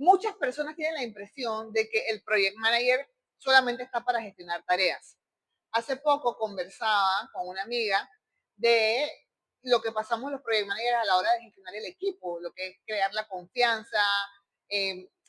muchas personas tienen la impresión de que el project manager solamente está para gestionar tareas. Hace poco conversaba con una amiga de lo que pasamos los project managers a la hora de gestionar el equipo, lo que es crear la confianza,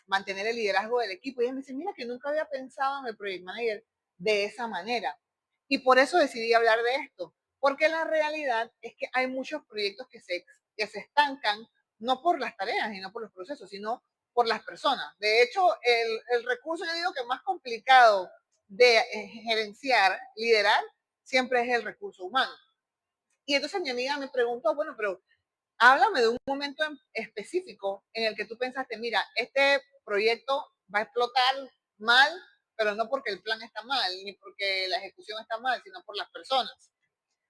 mantener el liderazgo del equipo. Y ella me dice, mira que nunca había pensado en el project manager de esa manera. Y por eso decidí hablar de esto, porque la realidad es que hay muchos proyectos que se estancan no por las tareas y no por los procesos, sino por las personas. De hecho, el recurso, yo digo que más complicado de gerenciar, liderar, siempre es el recurso humano. Y entonces mi amiga me preguntó, bueno, pero háblame de un momento específico en el que tú pensaste, mira, este proyecto va a explotar mal, pero no porque el plan está mal, ni porque la ejecución está mal, sino por las personas.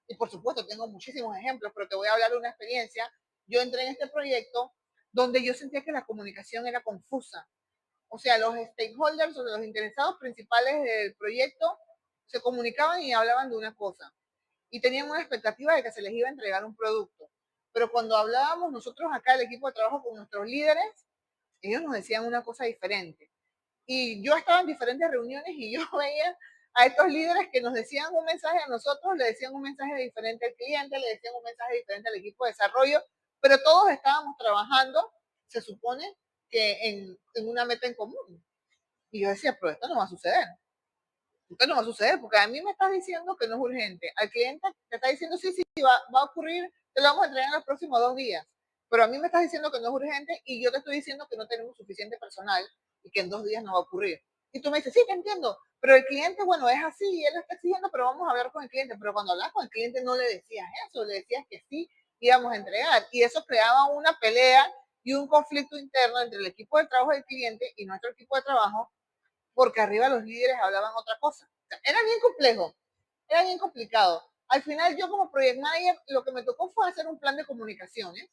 Y por supuesto, tengo muchísimos ejemplos, pero te voy a hablar de una experiencia. Yo entré en este proyecto donde yo sentía que la comunicación era confusa. O sea, los stakeholders o los interesados principales del proyecto se comunicaban y hablaban de una cosa y tenían una expectativa de que se les iba a entregar un producto. Pero cuando hablábamos nosotros acá, el equipo de trabajo con nuestros líderes, ellos nos decían una cosa diferente. Y yo estaba en diferentes reuniones y yo veía a estos líderes que nos decían un mensaje a nosotros, le decían un mensaje diferente al cliente, le decían un mensaje diferente al equipo de desarrollo, pero todos estábamos trabajando, se supone que en una meta en común. Y yo decía, pero esto no va a suceder. Esto no va a suceder porque a mí me estás diciendo que no es urgente. Al cliente te está diciendo, sí, sí, va a ocurrir, te lo vamos a entregar en los próximos 2 días. Pero a mí me estás diciendo que no es urgente y yo te estoy diciendo que no tenemos suficiente personal y que en 2 días no va a ocurrir. Y tú me dices, sí, te entiendo, pero el cliente, bueno, es así y él está exigiendo, pero vamos a hablar con el cliente. Pero cuando hablas con el cliente no le decías eso, le decías que sí íbamos a entregar. Y eso creaba una pelea y un conflicto interno entre el equipo de trabajo del cliente y nuestro equipo de trabajo porque arriba los líderes hablaban otra cosa. O sea, era bien complejo, era bien complicado. Al final yo como project manager lo que me tocó fue hacer un plan de comunicaciones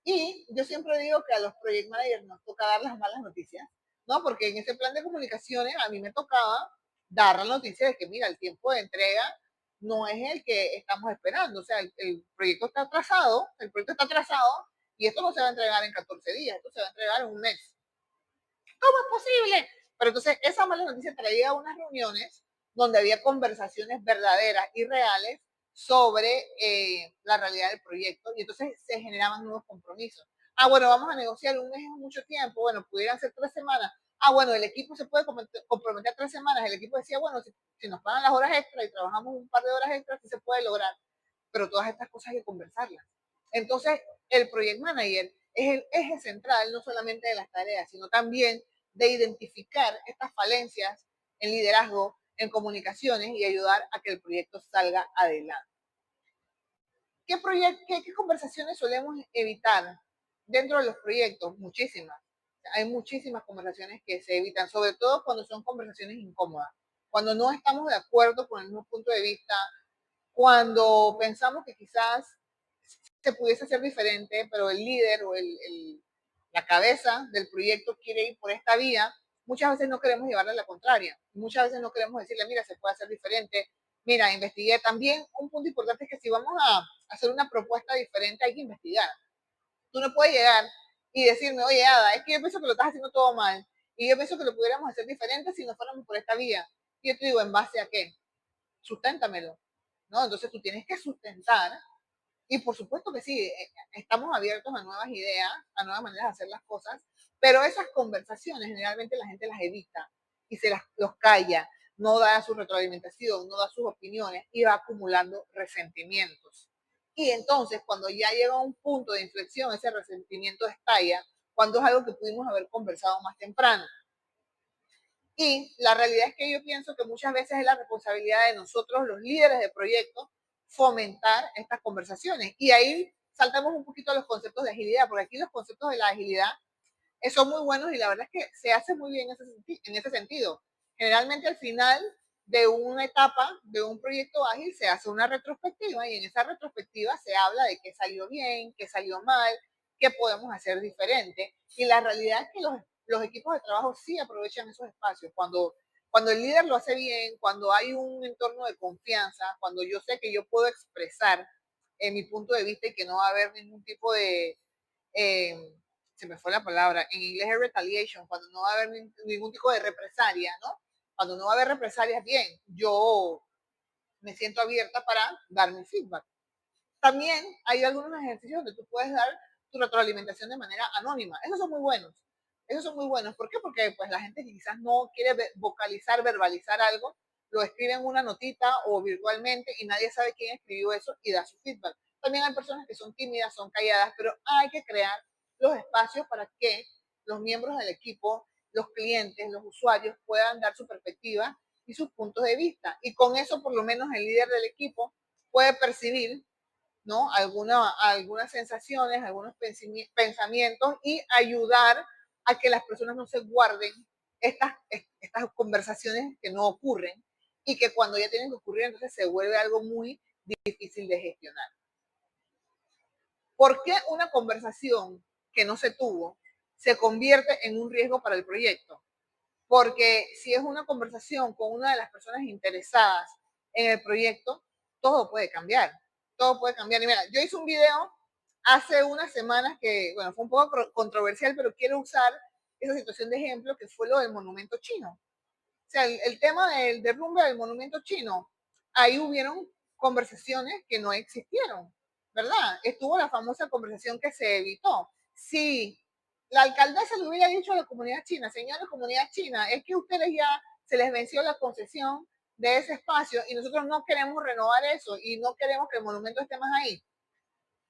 y yo siempre digo que a los project managers nos toca dar las malas noticias, ¿no? Porque en ese plan de comunicaciones a mí me tocaba dar la noticia de que mira, el tiempo de entrega no es el que estamos esperando, o sea, el proyecto está atrasado, el proyecto está atrasado y esto no se va a entregar en 14 días, esto se va a entregar en un mes. ¿Cómo es posible? Pero entonces esa mala noticia traía unas reuniones donde había conversaciones verdaderas y reales sobre la realidad del proyecto y entonces se generaban nuevos compromisos. Ah, bueno, vamos a negociar un mes es mucho tiempo, bueno, pudieran ser 3 semanas. Ah, bueno, el equipo se puede comprometer 3 semanas. El equipo decía, bueno, si nos pagan las horas extras y trabajamos un par de horas extras, sí se puede lograr. Pero todas estas cosas hay que conversarlas. Entonces, el project manager es el eje central no solamente de las tareas, sino también de identificar estas falencias en liderazgo, en comunicaciones y ayudar a que el proyecto salga adelante. ¿Qué conversaciones solemos evitar dentro de los proyectos? Muchísimas. Hay muchísimas conversaciones que se evitan, sobre todo cuando son conversaciones incómodas, cuando no estamos de acuerdo con el mismo punto de vista, cuando pensamos que quizás se pudiese hacer diferente, pero el líder o la cabeza del proyecto quiere ir por esta vía, muchas veces no queremos llevarle la contraria. Muchas veces no queremos decirle, mira, se puede hacer diferente. Mira, investigué. También un punto importante es que si vamos a hacer una propuesta diferente, hay que investigar. Tú no puedes llegar y decirme, oye, Ada, es que yo pienso que lo estás haciendo todo mal y yo pienso que lo pudiéramos hacer diferente si no fuéramos por esta vía. Y yo te digo, ¿en base a qué? Susténtamelo, ¿no? Entonces tú tienes que sustentar y por supuesto que sí, estamos abiertos a nuevas ideas, a nuevas maneras de hacer las cosas, pero esas conversaciones generalmente la gente las evita y los calla, no da su retroalimentación, no da sus opiniones y va acumulando resentimientos. Y entonces cuando ya llega a un punto de inflexión, ese resentimiento estalla cuando es algo que pudimos haber conversado más temprano. Y la realidad es que yo pienso que muchas veces es la responsabilidad de nosotros, los líderes de proyectos, fomentar estas conversaciones. Y ahí saltamos un poquito a los conceptos de agilidad, porque aquí los conceptos de la agilidad son muy buenos y la verdad es que se hace muy bien en ese sentido. Generalmente al final de una etapa, de un proyecto ágil, se hace una retrospectiva y en esa retrospectiva se habla de qué salió bien, qué salió mal, qué podemos hacer diferente. Y la realidad es que los equipos de trabajo sí aprovechan esos espacios. Cuando el líder lo hace bien, cuando hay un entorno de confianza, cuando yo sé que yo puedo expresar mi punto de vista y que no va a haber ningún tipo de se me fue la palabra, en inglés es retaliation, cuando no va a haber ningún tipo de represalia, ¿no? Cuando no va a haber represalias, bien, yo me siento abierta para dar mi feedback. También hay algunos ejercicios donde tú puedes dar tu retroalimentación de manera anónima. Esos son muy buenos. Esos son muy buenos. ¿Por qué? Porque pues la gente que quizás no quiere vocalizar, verbalizar algo, lo escribe en una notita o virtualmente y nadie sabe quién escribió eso y da su feedback. También hay personas que son tímidas, son calladas, pero hay que crear los espacios para que los miembros del equipo, los clientes, los usuarios puedan dar su perspectiva y sus puntos de vista. Y con eso, por lo menos, el líder del equipo puede percibir, ¿no? Algunas sensaciones, algunos pensamientos y ayudar a que las personas no se guarden estas conversaciones que no ocurren y que cuando ya tienen que ocurrir entonces se vuelve algo muy difícil de gestionar. ¿Por qué una conversación que no se tuvo se convierte en un riesgo para el proyecto? Porque si es una conversación con una de las personas interesadas en el proyecto, todo puede cambiar. Todo puede cambiar. Y mira, yo hice un video hace unas semanas que, bueno, fue un poco controversial, pero quiero usar esa situación de ejemplo que fue lo del monumento chino. O sea, el tema del derrumbe del monumento chino, ahí hubieron conversaciones que no existieron, ¿verdad? Estuvo la famosa conversación que se evitó. Si la alcaldesa le hubiera dicho a la comunidad china, señora comunidad china, es que ustedes ya se les venció la concesión de ese espacio y nosotros no queremos renovar eso y no queremos que el monumento esté más ahí,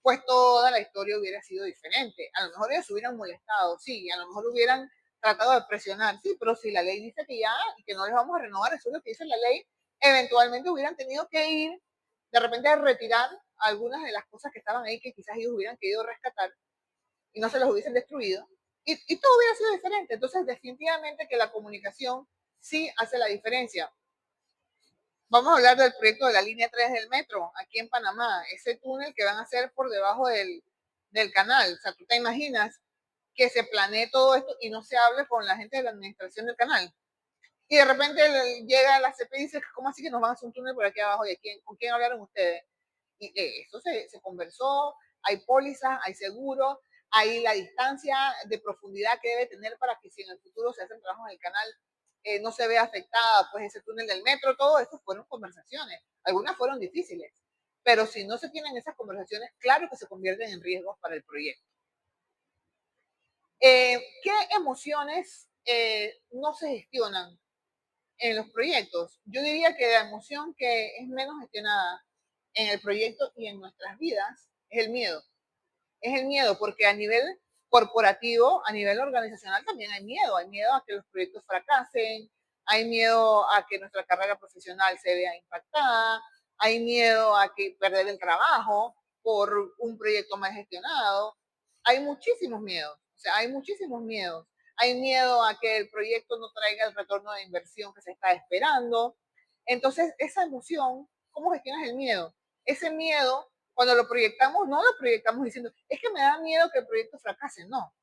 pues toda la historia hubiera sido diferente. A lo mejor ellos se hubieran molestado, sí, a lo mejor hubieran tratado de presionar, sí, pero si la ley dice que ya y que no les vamos a renovar, eso es lo que dice la ley, eventualmente hubieran tenido que ir de repente a retirar algunas de las cosas que estaban ahí que quizás ellos hubieran querido rescatar y no se los hubiesen destruido y todo hubiera sido diferente. Entonces, definitivamente que la comunicación sí hace la diferencia. Vamos a hablar del proyecto de la línea 3 del metro, aquí en Panamá, ese túnel que van a hacer por debajo del canal. O sea, tú te imaginas que se planee todo esto y no se hable con la gente de la administración del canal. Y de repente llega la CP y dice, ¿cómo así que nos van a hacer un túnel por aquí abajo? ¿Y con quién hablaron ustedes? Y eso se conversó, hay pólizas, hay seguro, hay la distancia de profundidad que debe tener para que si en el futuro se hacen trabajos en el canal, no se vea afectada pues ese túnel del metro. Todo eso fueron conversaciones, algunas fueron difíciles, pero si no se tienen esas conversaciones, claro que se convierten en riesgos para el proyecto. ¿Qué emociones no se gestionan en los proyectos? Yo diría que la emoción que es menos gestionada en el proyecto y en nuestras vidas es el miedo. Es el miedo porque a nivel corporativo, a nivel organizacional también hay miedo. Hay miedo a que los proyectos fracasen, hay miedo a que nuestra carrera profesional se vea impactada, hay miedo a que perder el trabajo por un proyecto mal gestionado. Hay muchísimos miedos, o sea, hay muchísimos miedos. Hay miedo a que el proyecto no traiga el retorno de inversión que se está esperando. Entonces, esa emoción, ¿cómo gestionas el miedo? Ese miedo, cuando lo proyectamos, no lo proyectamos diciendo, es que me da miedo que el proyecto fracase, no.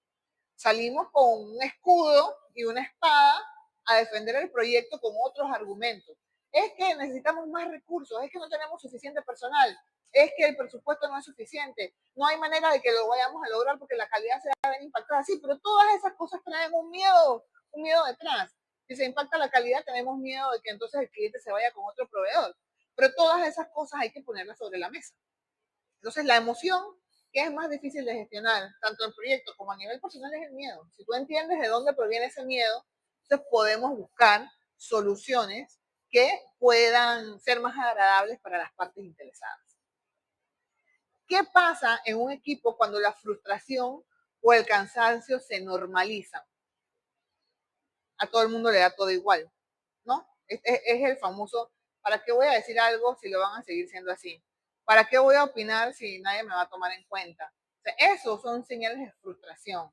Salimos con un escudo y una espada a defender el proyecto con otros argumentos. Es que necesitamos más recursos, es que no tenemos suficiente personal, es que el presupuesto no es suficiente, no hay manera de que lo vayamos a lograr porque la calidad se va a ver impactada. Sí, pero todas esas cosas traen un miedo detrás. Si se impacta la calidad, tenemos miedo de que entonces el cliente se vaya con otro proveedor. Pero todas esas cosas hay que ponerlas sobre la mesa. Entonces, la emoción, que es más difícil de gestionar, tanto en proyecto como a nivel personal, es el miedo. Si tú entiendes de dónde proviene ese miedo, entonces podemos buscar soluciones que puedan ser más agradables para las partes interesadas. ¿Qué pasa en un equipo cuando la frustración o el cansancio se normalizan? A todo el mundo le da todo igual, ¿no? Es el famoso, ¿para qué voy a decir algo si lo van a seguir siendo así? ¿Para qué voy a opinar si nadie me va a tomar en cuenta? O sea, esos son señales de frustración.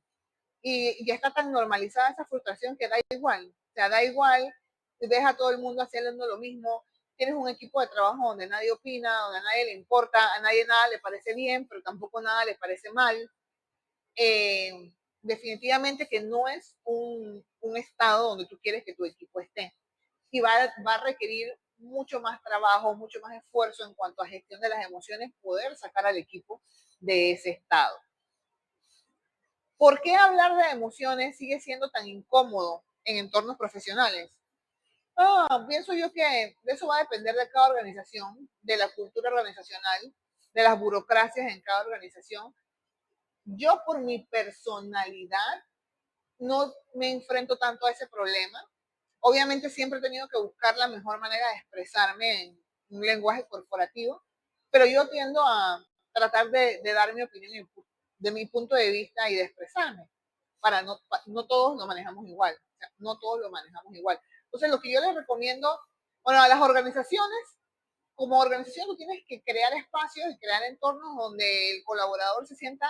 Y ya está tan normalizada esa frustración que da igual. O sea, da igual, ves a todo el mundo haciendo lo mismo, tienes un equipo de trabajo donde nadie opina, donde a nadie le importa, a nadie nada le parece bien, pero tampoco nada le parece mal. Definitivamente que no es un estado donde tú quieres que tu equipo esté. Y va a requerir mucho más trabajo, mucho más esfuerzo en cuanto a gestión de las emociones, poder sacar al equipo de ese estado. ¿Por qué hablar de emociones sigue siendo tan incómodo en entornos profesionales? Pienso yo que eso va a depender de cada organización, de la cultura organizacional, de las burocracias en cada organización. Yo por mi personalidad no me enfrento tanto a ese problema. Obviamente siempre he tenido que buscar la mejor manera de expresarme en un lenguaje corporativo, pero yo tiendo a tratar de dar mi opinión de mi punto de vista y de expresarme. No todos lo manejamos igual, o sea, no todos lo manejamos igual. Entonces, lo que yo les recomiendo, bueno, a las organizaciones, como organización tú tienes que crear espacios y crear entornos donde el colaborador se sienta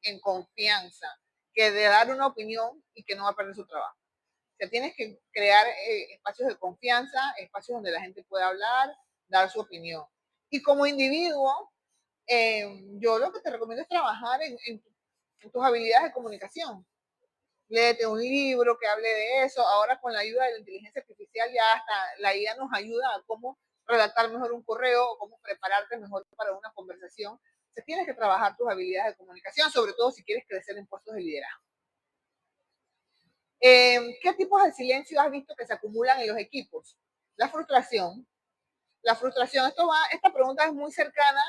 en confianza, que de dar una opinión y que no va a perder su trabajo. O sea, tienes que crear espacios de confianza, espacios donde la gente pueda hablar, dar su opinión. Y como individuo, yo lo que te recomiendo es trabajar en tus habilidades de comunicación. Léete un libro que hable de eso. Ahora con la ayuda de la inteligencia artificial ya hasta la IA nos ayuda a cómo redactar mejor un correo o cómo prepararte mejor para una conversación. Se tienes que trabajar tus habilidades de comunicación, sobre todo si quieres crecer en puestos de liderazgo. ¿Qué tipos de silencio has visto que se acumulan en los equipos? La frustración. La frustración, esta pregunta es muy cercana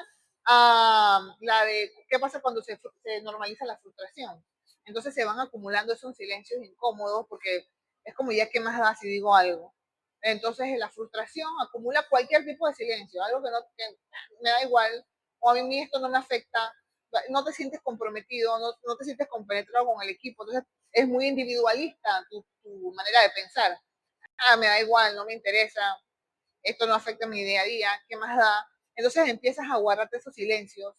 a la de qué pasa cuando se normaliza la frustración. Entonces se van acumulando esos silencios incómodos porque es como ya qué más da si digo algo. Entonces la frustración acumula cualquier tipo de silencio, algo que me da igual, o a mí esto no me afecta, no te sientes comprometido, no te sientes compenetrado con el equipo, entonces es muy individualista tu manera de pensar. Me da igual, no me interesa, esto no afecta mi día a día, ¿qué más da? Entonces empiezas a guardarte esos silencios,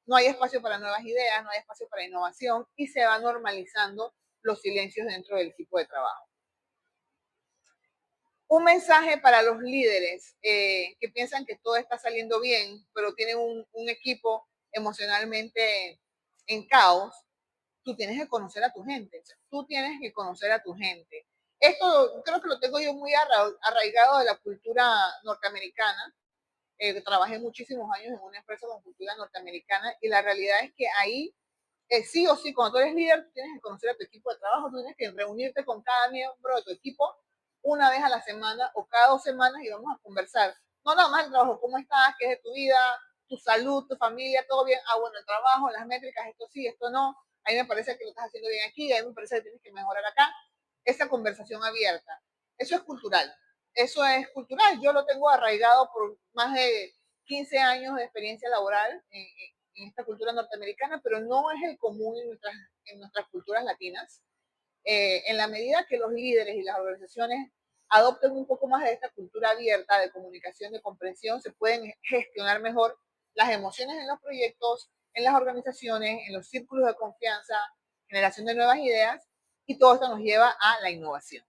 no hay espacio para nuevas ideas, no hay espacio para innovación y se van normalizando los silencios dentro del equipo de trabajo. Un mensaje para los líderes que piensan que todo está saliendo bien, pero tienen un equipo emocionalmente en caos. Tú tienes que conocer a tu gente, tú tienes que conocer a tu gente. Esto creo que lo tengo yo muy arraigado de la cultura norteamericana. Trabajé muchísimos años en una empresa con cultura norteamericana y la realidad es que ahí sí o sí, cuando tú eres líder, tú tienes que conocer a tu equipo de trabajo, tú tienes que reunirte con cada miembro de tu equipo una vez a la semana o cada 2 semanas y vamos a conversar. No nada más el trabajo, cómo estás, qué es de tu vida, tu salud, tu familia, todo bien. Bueno, el trabajo, las métricas, esto sí, esto no. A mí me parece que lo estás haciendo bien aquí, a mí me parece que tienes que mejorar acá. Esa conversación abierta. Eso es cultural. Eso es cultural. Yo lo tengo arraigado por más de 15 años de experiencia laboral en esta cultura norteamericana, pero no es el común en nuestras culturas latinas. En la medida que los líderes y las organizaciones adopten un poco más de esta cultura abierta de comunicación, de comprensión, se pueden gestionar mejor las emociones en los proyectos, en las organizaciones, en los círculos de confianza, generación de nuevas ideas, y todo esto nos lleva a la innovación.